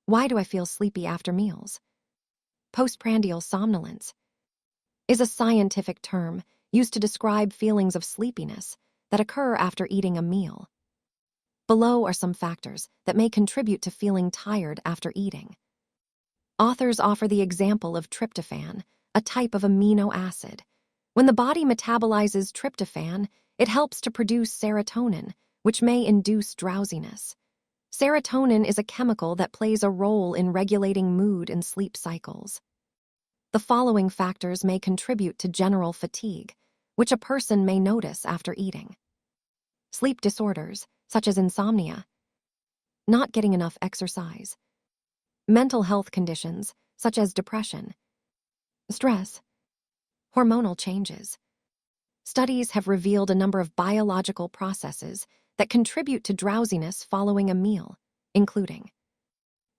Why do I feel sleepy after meals? Postprandial somnolence is a scientific term used to describe feelings of sleepiness that occur after eating a meal. Below are some factors that may contribute to feeling tired after eating. Authors offer the example of tryptophan, a type of amino acid. When the body metabolizes tryptophan, it helps to produce serotonin, which may induce drowsiness. Serotonin is a chemical that plays a role in regulating mood and sleep cycles. The following factors may contribute to general fatigue, which a person may notice after eating. Sleep disorders, such as insomnia, not getting enough exercise, mental health conditions, such as depression, stress, hormonal changes. Studies have revealed a number of biological processes that contribute to drowsiness following a meal, including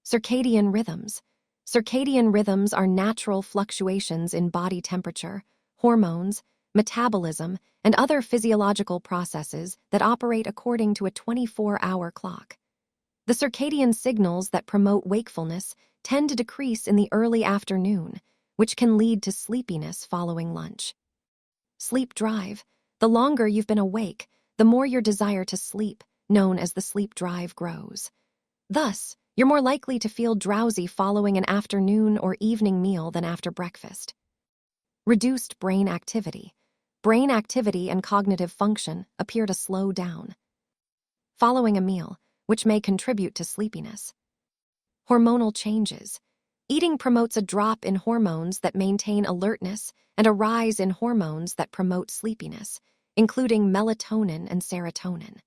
circadian rhythms. Circadian rhythms are natural fluctuations in body temperature, hormones, metabolism, and other physiological processes that operate according to a 24-hour clock. The circadian signals that promote wakefulness tend to decrease in the early afternoon, which can lead to sleepiness following lunch. Sleep drive. The longer you've been awake, the more your desire to sleep, known as the sleep drive, grows. Thus, you're more likely to feel drowsy following an afternoon or evening meal than after breakfast. Reduced brain activity. Brain activity and cognitive function appear to slow down following a meal, which may contribute to sleepiness. Hormonal changes. Eating promotes a drop in hormones that maintain alertness and a rise in hormones that promote sleepiness, including melatonin and serotonin.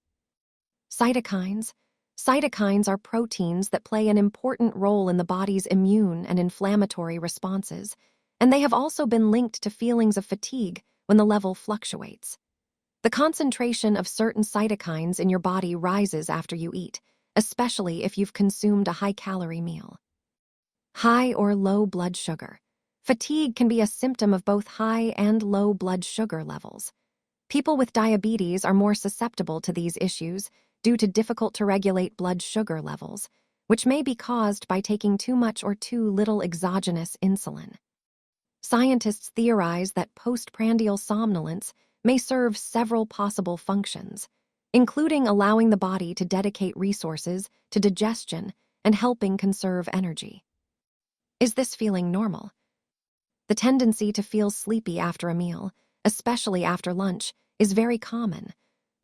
Cytokines. Cytokines are proteins that play an important role in the body's immune and inflammatory responses, and they have also been linked to feelings of fatigue when the level fluctuates. The concentration of certain cytokines in your body rises after you eat, especially if you've consumed a high-calorie meal. High or low blood sugar. Fatigue can be a symptom of both high and low blood sugar levels. People with diabetes are more susceptible to these issues due to difficult-to-regulate blood sugar levels, which may be caused by taking too much or too little exogenous insulin. Scientists theorize that postprandial somnolence may serve several possible functions, including allowing the body to dedicate resources to digestion and helping conserve energy. Is this feeling normal? The tendency to feel sleepy after a meal, especially after lunch, is very common,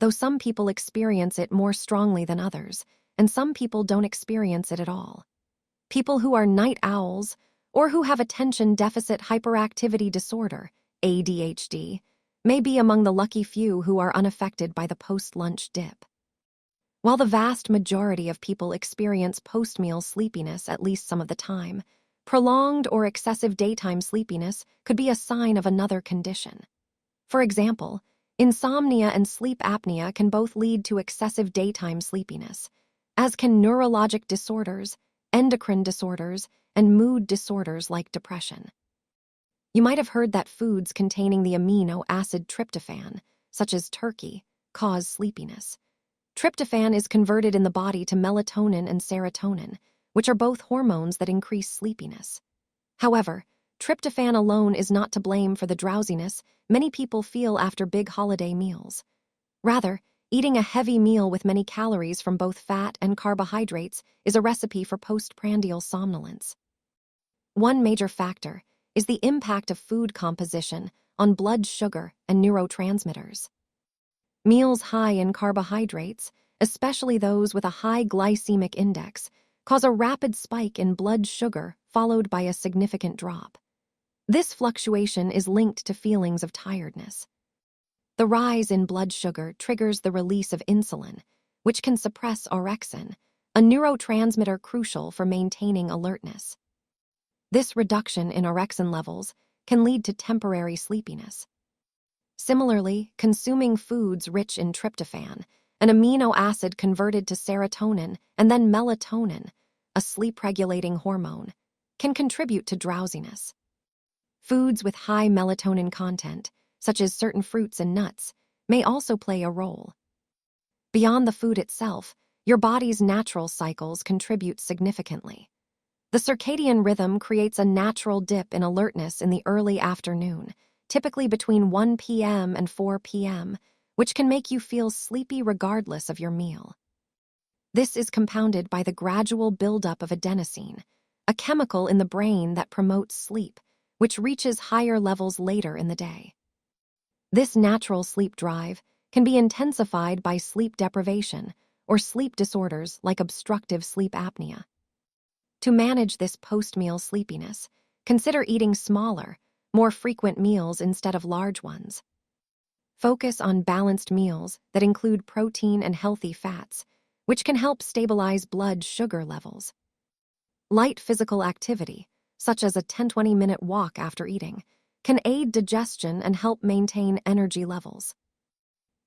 though some people experience it more strongly than others, and some people don't experience it at all. People who are night owls or who have attention deficit hyperactivity disorder, ADHD, may be among the lucky few who are unaffected by the post-lunch dip. While the vast majority of people experience post-meal sleepiness at least some of the time, prolonged or excessive daytime sleepiness could be a sign of another condition. For example, insomnia and sleep apnea can both lead to excessive daytime sleepiness, as can neurologic disorders, endocrine disorders, and mood disorders like depression. You might have heard that foods containing the amino acid tryptophan, such as turkey, cause sleepiness. Tryptophan is converted in the body to melatonin and serotonin, which are both hormones that increase sleepiness. However, tryptophan alone is not to blame for the drowsiness many people feel after big holiday meals. Rather, eating a heavy meal with many calories from both fat and carbohydrates is a recipe for postprandial somnolence. One major factor is the impact of food composition on blood sugar and neurotransmitters. Meals high in carbohydrates, especially those with a high glycemic index, cause a rapid spike in blood sugar followed by a significant drop. This fluctuation is linked to feelings of tiredness. The rise in blood sugar triggers the release of insulin, which can suppress orexin, a neurotransmitter crucial for maintaining alertness. This reduction in orexin levels can lead to temporary sleepiness. Similarly, consuming foods rich in tryptophan, an amino acid converted to serotonin and then melatonin, a sleep-regulating hormone, can contribute to drowsiness. Foods with high melatonin content, such as certain fruits and nuts, may also play a role. Beyond the food itself, your body's natural cycles contribute significantly. The circadian rhythm creates a natural dip in alertness in the early afternoon, typically between 1 p.m. and 4 p.m., which can make you feel sleepy regardless of your meal. This is compounded by the gradual buildup of adenosine, a chemical in the brain that promotes sleep, which reaches higher levels later in the day. This natural sleep drive can be intensified by sleep deprivation or sleep disorders like obstructive sleep apnea. To manage this post-meal sleepiness, consider eating smaller, more frequent meals instead of large ones. Focus on balanced meals that include protein and healthy fats, which can help stabilize blood sugar levels. Light physical activity, such as a 10-20-minute walk after eating, can aid digestion and help maintain energy levels.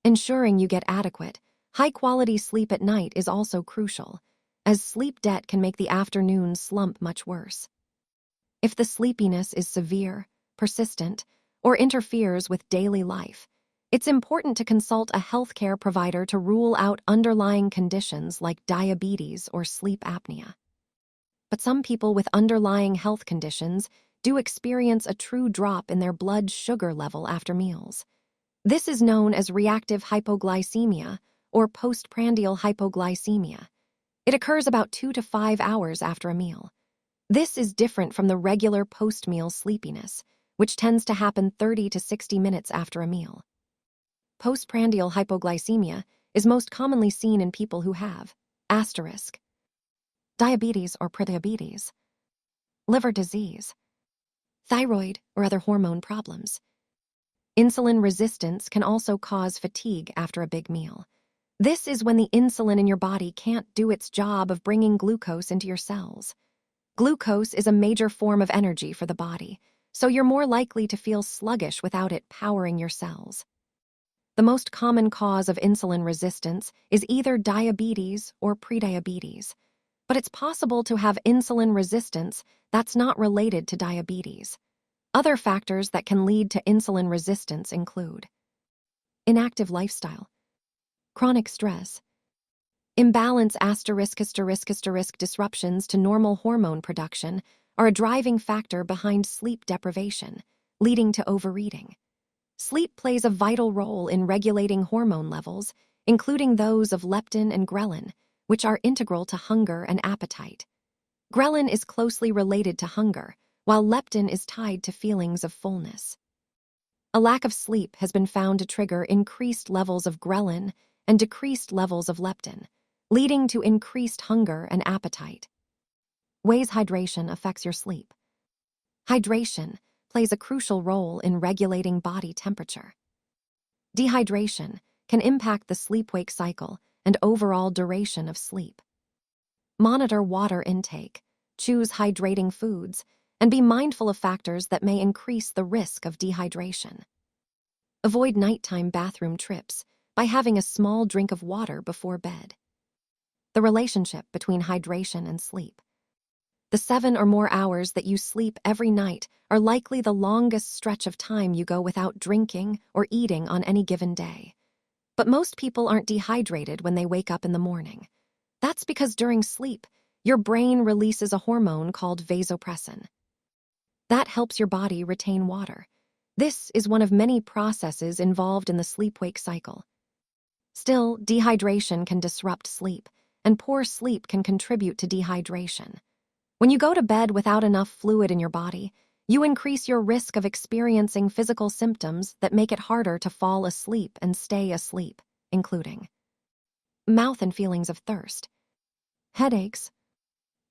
Ensuring you get adequate, high-quality sleep at night is also crucial, as sleep debt can make the afternoon slump much worse. If the sleepiness is severe, persistent, or interferes with daily life, it's important to consult a healthcare provider to rule out underlying conditions like diabetes or sleep apnea. But some people with underlying health conditions do experience a true drop in their blood sugar level after meals. This is known as reactive hypoglycemia or postprandial hypoglycemia. It occurs about 2 to 5 hours after a meal. This is different from the regular post-meal sleepiness, which tends to happen 30 to 60 minutes after a meal. Postprandial hypoglycemia is most commonly seen in people who have diabetes or prediabetes, liver disease, thyroid or other hormone problems. Insulin resistance can also cause fatigue after a big meal. This is when the insulin in your body can't do its job of bringing glucose into your cells. Glucose is a major form of energy for the body, so you're more likely to feel sluggish without it powering your cells. The most common cause of insulin resistance is either diabetes or prediabetes, but it's possible to have insulin resistance that's not related to diabetes. Other factors that can lead to insulin resistance include inactive lifestyle, chronic stress, imbalance disruptions to normal hormone production are a driving factor behind sleep deprivation, leading to overeating. Sleep plays a vital role in regulating hormone levels, including those of leptin and ghrelin, which are integral to hunger and appetite. Ghrelin is closely related to hunger, while leptin is tied to feelings of fullness. A lack of sleep has been found to trigger increased levels of ghrelin and decreased levels of leptin, leading to increased hunger and appetite. Ways hydration affects your sleep. Hydration plays a crucial role in regulating body temperature. Dehydration can impact the sleep-wake cycle and overall duration of sleep. Monitor water intake, choose hydrating foods, and be mindful of factors that may increase the risk of dehydration. Avoid nighttime bathroom trips by having a small drink of water before bed. The relationship between hydration and sleep. The 7 or more hours that you sleep every night are likely the longest stretch of time you go without drinking or eating on any given day. But most people aren't dehydrated when they wake up in the morning. That's because during sleep, your brain releases a hormone called vasopressin. That helps your body retain water. This is one of many processes involved in the sleep-wake cycle. Still, dehydration can disrupt sleep, and poor sleep can contribute to dehydration. When you go to bed without enough fluid in your body, you increase your risk of experiencing physical symptoms that make it harder to fall asleep and stay asleep, including mouth and feelings of thirst, headaches,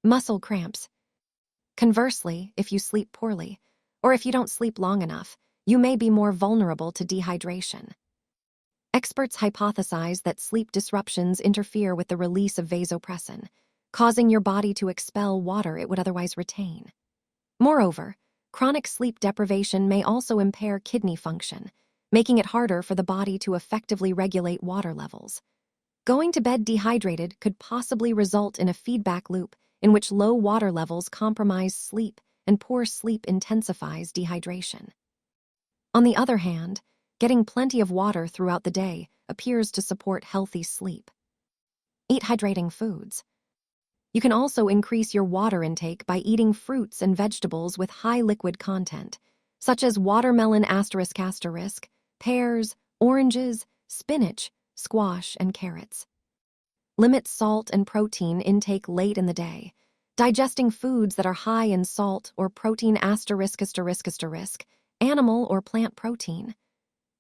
muscle cramps. Conversely, if you sleep poorly, or if you don't sleep long enough, you may be more vulnerable to dehydration. Experts hypothesize that sleep disruptions interfere with the release of vasopressin, causing your body to expel water it would otherwise retain. Moreover, chronic sleep deprivation may also impair kidney function, making it harder for the body to effectively regulate water levels. Going to bed dehydrated could possibly result in a feedback loop in which low water levels compromise sleep and poor sleep intensifies dehydration. On the other hand, getting plenty of water throughout the day appears to support healthy sleep. Eat hydrating foods. You can also increase your water intake by eating fruits and vegetables with high liquid content, such as watermelon ***, pears, oranges, spinach, squash, and carrots. Limit salt and protein intake late in the day. Digesting foods that are high in salt or protein ***, animal or plant protein,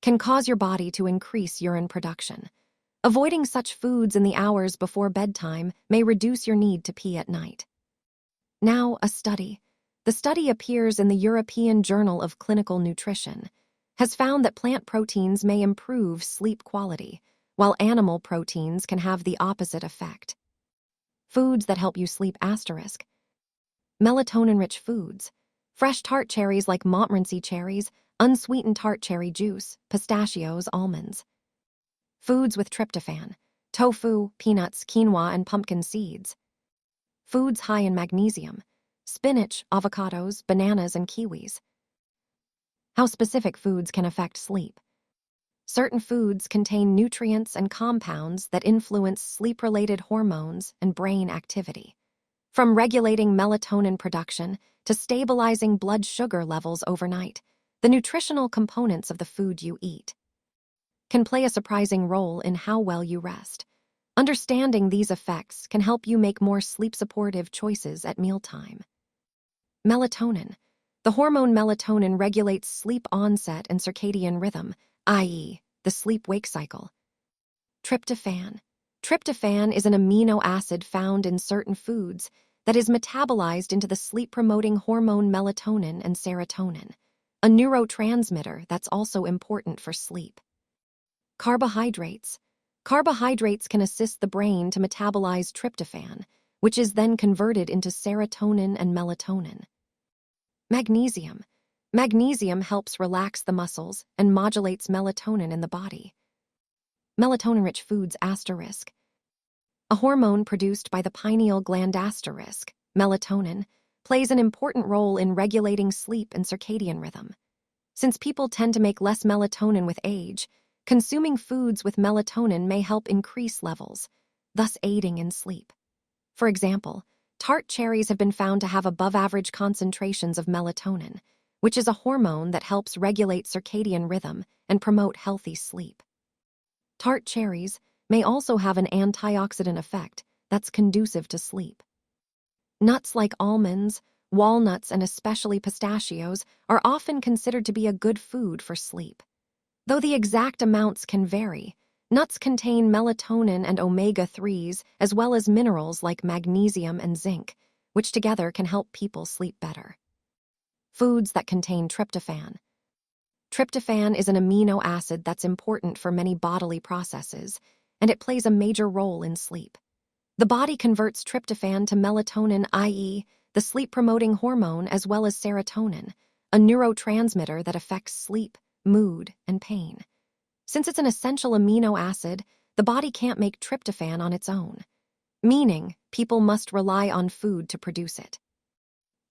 can cause your body to increase urine production. Avoiding such foods in the hours before bedtime may reduce your need to pee at night. Now, a study. The study appears in the European Journal of Clinical Nutrition, has found that plant proteins may improve sleep quality, while animal proteins can have the opposite effect. Foods that help you sleep ***. Melatonin-rich foods. Fresh tart cherries like Montmorency cherries, unsweetened tart cherry juice, pistachios, almonds. Foods with tryptophan. Tofu, peanuts, quinoa, and pumpkin seeds. Foods high in magnesium. Spinach, avocados, bananas, and kiwis. How specific foods can affect sleep. Certain foods contain nutrients and compounds that influence sleep-related hormones and brain activity. From regulating melatonin production to stabilizing blood sugar levels overnight, the nutritional components of the food you eat can play a surprising role in how well you rest. Understanding these effects can help you make more sleep-supportive choices at mealtime. Melatonin. The hormone melatonin regulates sleep onset and circadian rhythm, i.e., the sleep-wake cycle. Tryptophan. Tryptophan is an amino acid found in certain foods that is metabolized into the sleep-promoting hormone melatonin and serotonin, a neurotransmitter that's also important for sleep. Carbohydrates. Carbohydrates can assist the brain to metabolize tryptophan, which is then converted into serotonin and melatonin. Magnesium. Magnesium helps relax the muscles and modulates melatonin in the body. Melatonin-rich foods ***. A hormone produced by the pineal gland melatonin, plays an important role in regulating sleep and circadian rhythm. Since people tend to make less melatonin with age, consuming foods with melatonin may help increase levels, thus aiding in sleep. For example, tart cherries have been found to have above-average concentrations of melatonin, which is a hormone that helps regulate circadian rhythm and promote healthy sleep. Tart cherries may also have an antioxidant effect that's conducive to sleep. Nuts like almonds, walnuts, and especially pistachios are often considered to be a good food for sleep. Though the exact amounts can vary, nuts contain melatonin and omega-3s as well as minerals like magnesium and zinc, which together can help people sleep better. Foods that contain tryptophan. Tryptophan is an amino acid that's important for many bodily processes, and it plays a major role in sleep. The body converts tryptophan to melatonin, i.e., the sleep-promoting hormone, as well as serotonin, a neurotransmitter that affects sleep, mood, and pain. Since it's an essential amino acid, the body can't make tryptophan on its own, meaning people must rely on food to produce it.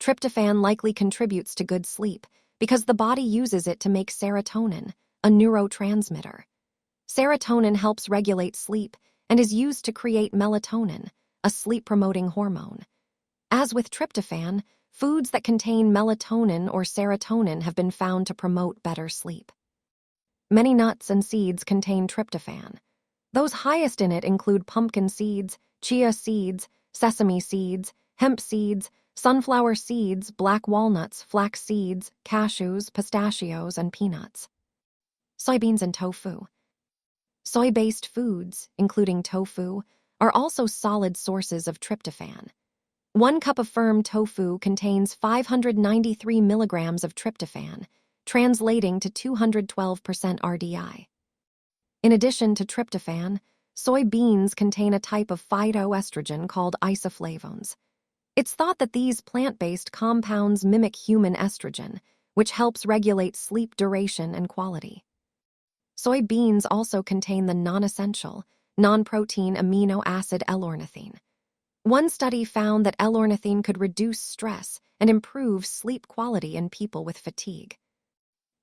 Tryptophan likely contributes to good sleep because the body uses it to make serotonin, a neurotransmitter. Serotonin helps regulate sleep and is used to create melatonin, a sleep-promoting hormone. As with tryptophan, foods that contain melatonin or serotonin have been found to promote better sleep. Many nuts and seeds contain tryptophan. Those highest in it include pumpkin seeds, chia seeds, sesame seeds, hemp seeds, sunflower seeds, black walnuts, flax seeds, cashews, pistachios, and peanuts. Soybeans and tofu. Soy-based foods, including tofu, are also solid sources of tryptophan. 1 cup of firm tofu contains 593 milligrams of tryptophan, translating to 212% RDI. In addition to tryptophan, soybeans contain a type of phytoestrogen called isoflavones. It's thought that these plant-based compounds mimic human estrogen, which helps regulate sleep duration and quality. Soybeans also contain the non-essential, non-protein amino acid L-ornithine. One study found that L-ornithine could reduce stress and improve sleep quality in people with fatigue.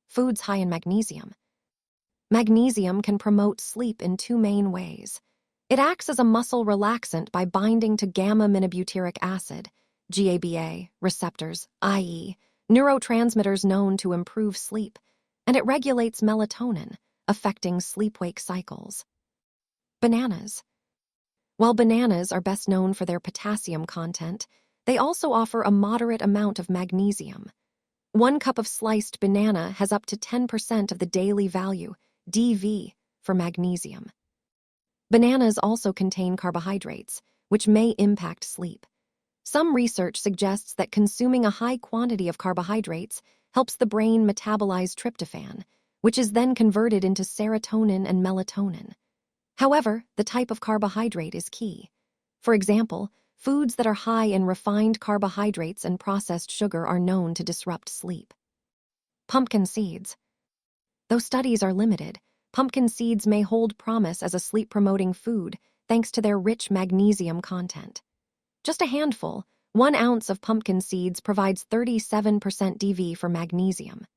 Foods high in magnesium. Magnesium can promote sleep in 2 main ways. It acts as a muscle relaxant by binding to gamma-aminobutyric acid, GABA, receptors, i.e., neurotransmitters known to improve sleep, and it regulates melatonin, affecting sleep-wake cycles. Bananas. While bananas are best known for their potassium content, they also offer a moderate amount of magnesium. 1 cup of sliced banana has up to 10% of the daily value, DV, for magnesium. Bananas also contain carbohydrates, which may impact sleep. Some research suggests that consuming a high quantity of carbohydrates helps the brain metabolize tryptophan, which is then converted into serotonin and melatonin. However, the type of carbohydrate is key. For example, foods that are high in refined carbohydrates and processed sugar are known to disrupt sleep. Pumpkin seeds. Though studies are limited, pumpkin seeds may hold promise as a sleep-promoting food thanks to their rich magnesium content. Just a handful, 1 ounce of pumpkin seeds provides 37% DV for magnesium.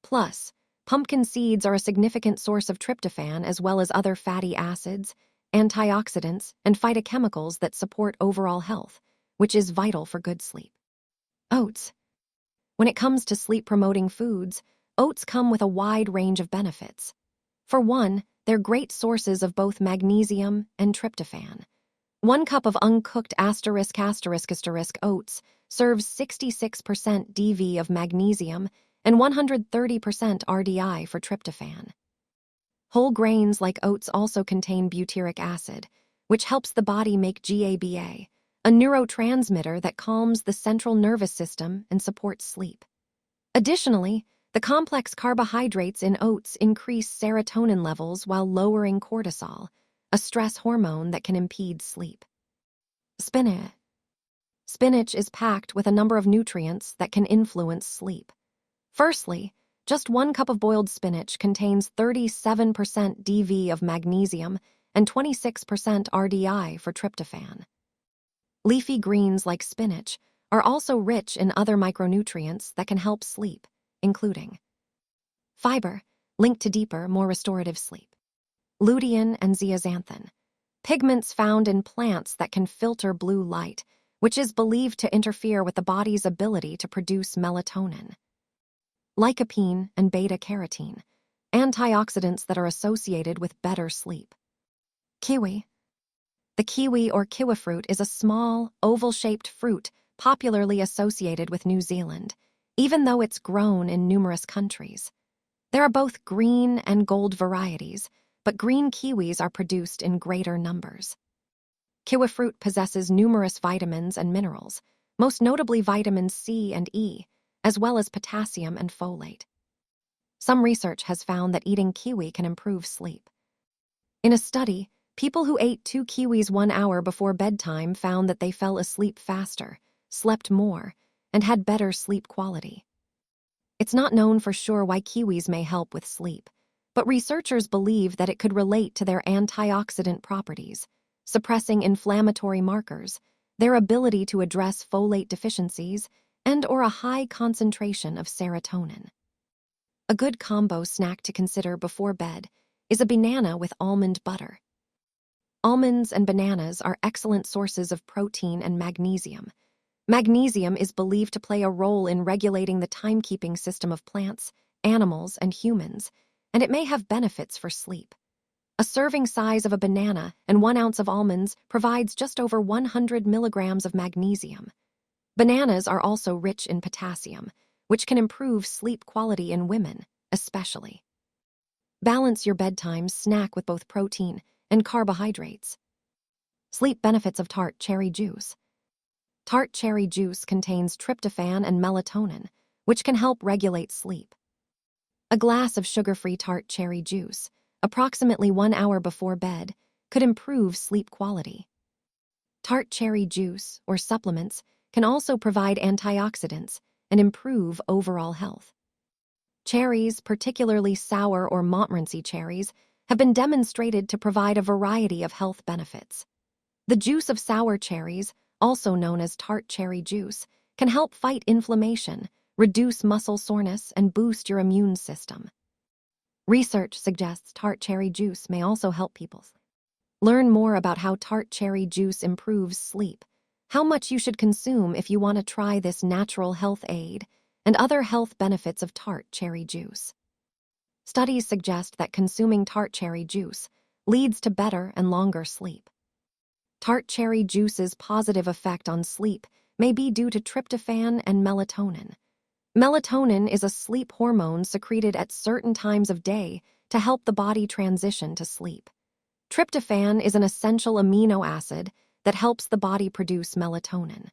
Plus, pumpkin seeds are a significant source of tryptophan as well as other fatty acids, antioxidants, and phytochemicals that support overall health, which is vital for good sleep. Oats. When it comes to sleep-promoting foods, oats come with a wide range of benefits. For one, they're great sources of both magnesium and tryptophan. 1 cup of uncooked oats serves 66% DV of magnesium and 130% RDI for tryptophan. Whole grains like oats also contain butyric acid, which helps the body make GABA, a neurotransmitter that calms the central nervous system and supports sleep. Additionally, the complex carbohydrates in oats increase serotonin levels while lowering cortisol, a stress hormone that can impede sleep. Spinach. Spinach is packed with a number of nutrients that can influence sleep. Firstly, just 1 cup of boiled spinach contains 37% DV of magnesium and 26% RDI for tryptophan. Leafy greens like spinach are also rich in other micronutrients that can help sleep, including fiber, linked to deeper, more restorative sleep, lutein and zeaxanthin, pigments found in plants that can filter blue light, which is believed to interfere with the body's ability to produce melatonin, lycopene and beta-carotene, antioxidants that are associated with better sleep. Kiwi. The kiwi or kiwifruit is a small, oval-shaped fruit popularly associated with New Zealand, even though it's grown in numerous countries. There are both green and gold varieties, but green kiwis are produced in greater numbers. Kiwifruit possesses numerous vitamins and minerals, most notably vitamins C and E, as well as potassium and folate. Some research has found that eating kiwi can improve sleep. In a study, people who ate 2 kiwis 1 hour before bedtime found that they fell asleep faster, slept more, and had better sleep quality. It's not known for sure why kiwis may help with sleep, but researchers believe that it could relate to their antioxidant properties, suppressing inflammatory markers, their ability to address folate deficiencies, and/or a high concentration of serotonin. A good combo snack to consider before bed is a banana with almond butter. Almonds and bananas are excellent sources of protein and magnesium. Magnesium is believed to play a role in regulating the timekeeping system of plants, animals, and humans, and it may have benefits for sleep. A serving size of a banana and 1 ounce of almonds provides just over 100 milligrams of magnesium. Bananas are also rich in potassium, which can improve sleep quality in women, especially. Balance your bedtime snack with both protein and carbohydrates. Sleep benefits of tart cherry juice. Tart cherry juice contains tryptophan and melatonin, which can help regulate sleep. A glass of sugar-free tart cherry juice, approximately 1 hour before bed, could improve sleep quality. Tart cherry juice, or supplements, can also provide antioxidants and improve overall health. Cherries, particularly sour or Montmorency cherries, have been demonstrated to provide a variety of health benefits. The juice of sour cherries, also known as tart cherry juice, can help fight inflammation, reduce muscle soreness, and boost your immune system. Research suggests tart cherry juice may also help people sleep. Learn more about how tart cherry juice improves sleep, how much you should consume if you want to try this natural health aid, and other health benefits of tart cherry juice. Studies suggest that consuming tart cherry juice leads to better and longer sleep. Tart cherry juice's positive effect on sleep may be due to tryptophan and melatonin. Melatonin is a sleep hormone secreted at certain times of day to help the body transition to sleep. Tryptophan is an essential amino acid that helps the body produce melatonin.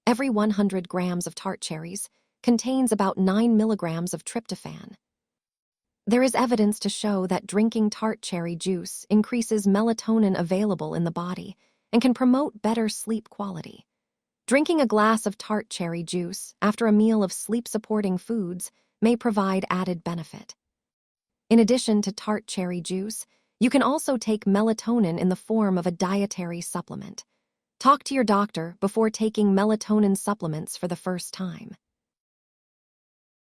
Every 100 grams of tart cherries contains about 9 milligrams of tryptophan. There is evidence to show that drinking tart cherry juice increases melatonin available in the body and can promote better sleep quality. Drinking a glass of tart cherry juice after a meal of sleep-supporting foods may provide added benefit. In addition to tart cherry juice, you can also take melatonin in the form of a dietary supplement. Talk to your doctor before taking melatonin supplements for the first time.